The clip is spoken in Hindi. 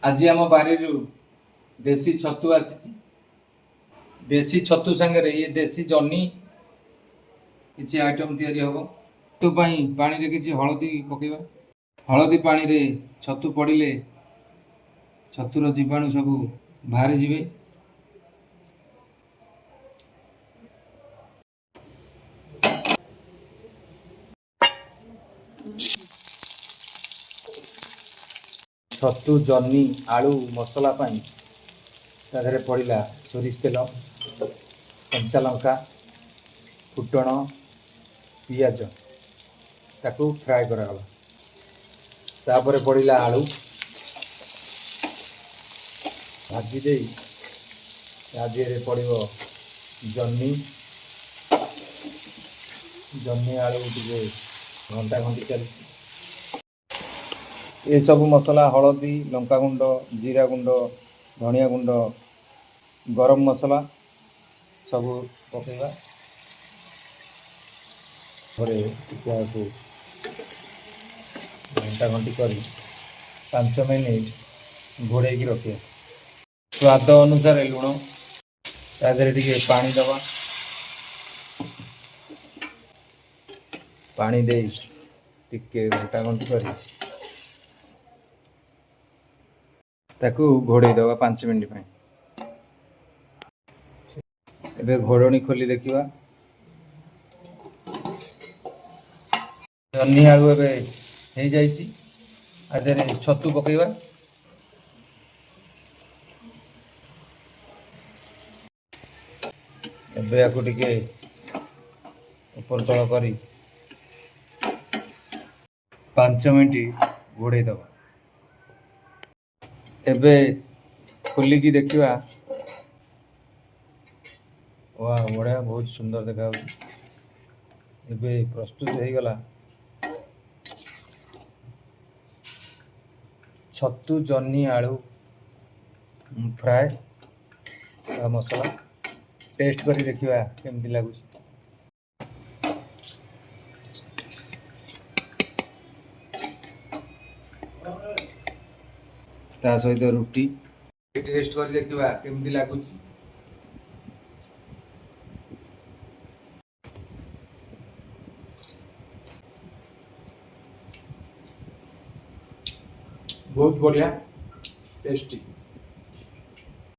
आज आम बारी देसी छतु आसी देसी छतु सागर ये देसी जन्नी किसी आइटम तैयारी हम छतु पानी रे किसी हलदी पकेबा हलदी पानी रे छतु पड़िले छतुर जीवाणु सब बाहरी जिवे। छतु जन्नी आलू मसला ताधरे पड़ा सोरिष तेल कंचा लंका फुटण पियाज ताकू फ्राए करागला तापर पड़ा आलू भाजी दे आदिरे पड़ो जन्नी जन्नी आलू टे घंटा घंटी चल ये सब मसला हलदी लंका गुंड जीरा गुंड धनिया गुंड गरम मसला सब पकेगा घंटा घंटी कर 5 मिनिट घोड़े रखिए। स्वाद अनुसार लुण तादे टे पानी दबा पानी दे टिके घंटा घंटी कर ताकू घोड़े दबा 5 मिनिट पे। एबे घोड़नी खोली देखिवा जन्नी आलू एबे हो जाइए आधे छतु पकेबा एबे याकू टिके ऊपर तल करी 5 मिनिट घोड़े दबा। एबे खोलिकी देखिवा वाह बढ़िया बहुत सुंदर देखा एबे प्रस्तुत हो गला छतु जन्नी आलू फ्राए मसला टेस्ट करी देखिवा केमती लगुच। ता सहित रुटी टेस्ट करी देखिवा केमती लगुच। बहुत बढ़िया टेस्टी।